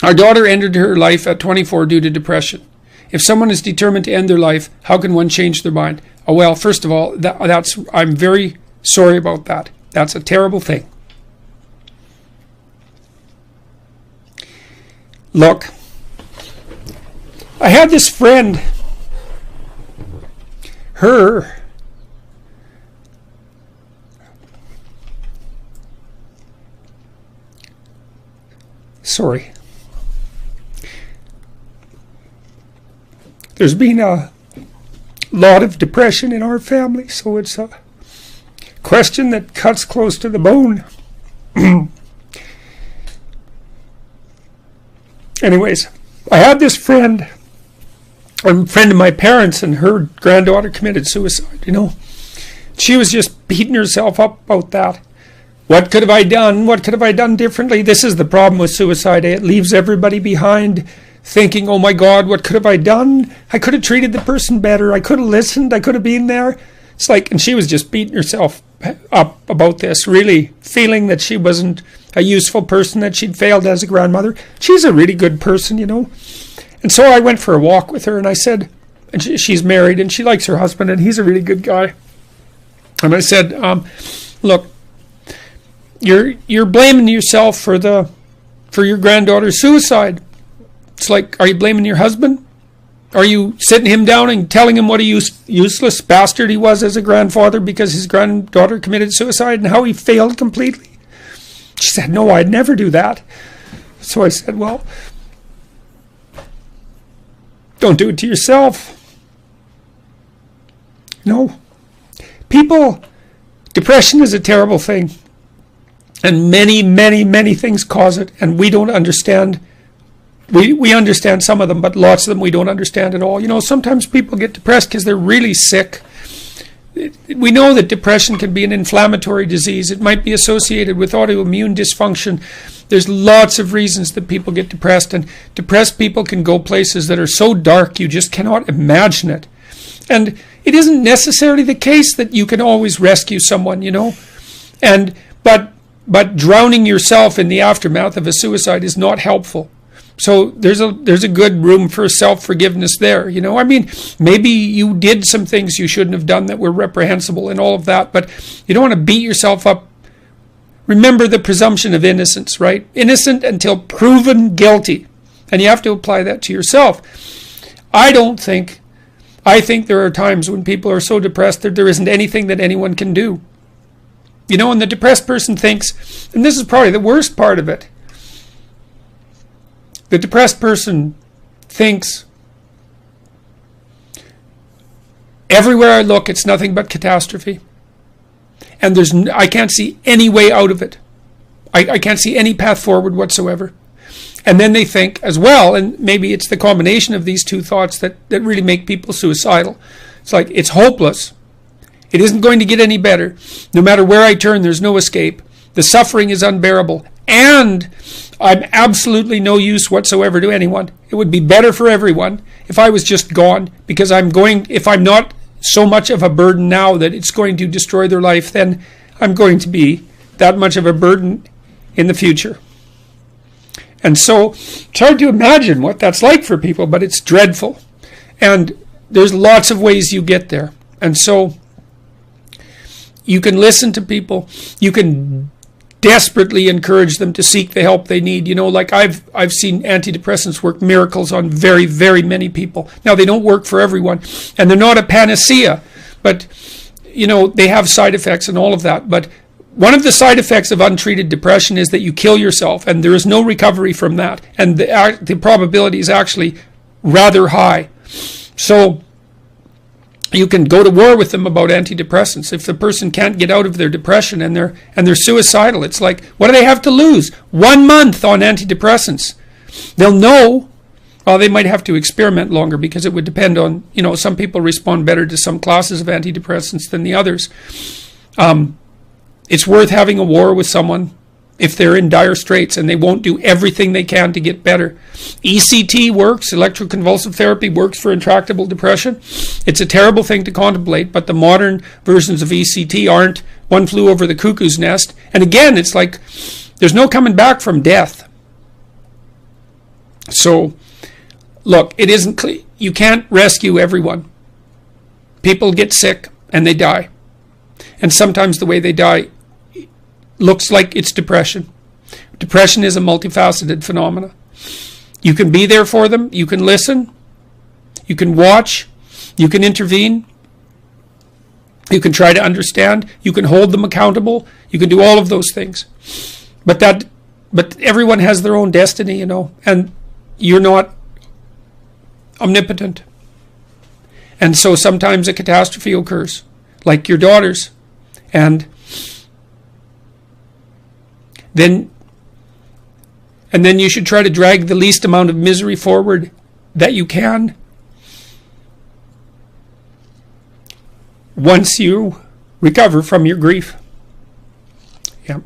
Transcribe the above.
Our daughter ended her life at 24 due to depression. If someone is determined to end their life, how can one change their mind? Oh, well, first of all, I'm very sorry about that. That's a terrible thing. Look, I had this friend, sorry. There's been a lot of depression in our family, so it's a question that cuts close to the bone. Anyways, I had this friend, a friend of my parents, and her granddaughter committed suicide, She was just beating herself up about that. What could have I done? What could have I done differently? This is the problem with suicide. It leaves everybody behind thinking, oh my God, what could have I done? I could have treated the person better. I could have listened. I could have been there. It's like, and she was just beating herself up about this, really feeling that she wasn't a useful person, that she'd failed as a grandmother. She's a really good person, And so I went for a walk with her, and I said, and she's married, and she likes her husband, and he's a really good guy. And I said, look, you're blaming yourself for your granddaughter's suicide. It's like, are you blaming your husband? Are you sitting him down and telling him what a useless bastard he was as a grandfather because his granddaughter committed suicide and how he failed completely? She said, no, I'd never do that. So I said, well, don't do it to yourself. No. Depression is a terrible thing. And many, many, many things cause it. And we don't understand. We understand some of them, but lots of them we don't understand at all. Sometimes people get depressed because they're really sick. We know that depression can be an inflammatory disease. It might be associated with autoimmune dysfunction. There's lots of reasons that people get depressed, and depressed people can go places that are so dark you just cannot imagine it. And it isn't necessarily the case that you can always rescue someone, but drowning yourself in the aftermath of a suicide is not helpful. So there's a good room for self-forgiveness there, maybe you did some things you shouldn't have done that were reprehensible and all of that, but you don't want to beat yourself up. Remember the presumption of innocence, right? Innocent until proven guilty. And you have to apply that to yourself. I think there are times when people are so depressed that there isn't anything that anyone can do. And the depressed person thinks, and this is probably the worst part of it, the depressed person thinks, everywhere I look, it's nothing but catastrophe. And I can't see any way out of it. I can't see any path forward whatsoever. And then they think as well, and maybe it's the combination of these two thoughts that really make people suicidal. It's like, it's hopeless. It isn't going to get any better. No matter where I turn, there's no escape. The suffering is unbearable. And I'm absolutely no use whatsoever to anyone. It would be better for everyone if I was just gone, because if I'm not so much of a burden now that it's going to destroy their life, then I'm going to be that much of a burden in the future. And so it's hard to imagine what that's like for people, but it's dreadful. And there's lots of ways you get there. And so you can listen to people. You can desperately encourage them to seek the help they need. Like I've seen antidepressants work miracles on very, very many people. Now, they don't work for everyone, and they're not a panacea, but they have side effects and all of that. But one of the side effects of untreated depression is that you kill yourself, and there is no recovery from that, and the probability is actually rather high. So you can go to war with them about antidepressants. If the person can't get out of their depression and they're suicidal, it's like, what do they have to lose? 1 month on antidepressants. They'll know. Well, they might have to experiment longer, because it would depend on, some people respond better to some classes of antidepressants than the others. It's worth having a war with someone if they're in dire straits and they won't do everything they can to get better. ECT works, electroconvulsive therapy works for intractable depression. It's a terrible thing to contemplate, but the modern versions of ECT aren't. One flew over the cuckoo's nest. And again, it's like, there's no coming back from death. So, look, it isn't clear. You can't rescue everyone. People get sick and they die. And sometimes the way they die looks like it's depression. Depression is a multifaceted phenomenon. You can be there for them. You can listen. You can watch. You can intervene. You can try to understand. You can hold them accountable. You can do all of those things. But everyone has their own destiny, and you're not omnipotent. And so sometimes a catastrophe occurs, like your daughter's. And then you should try to drag the least amount of misery forward that you can once you recover from your grief. Yeah.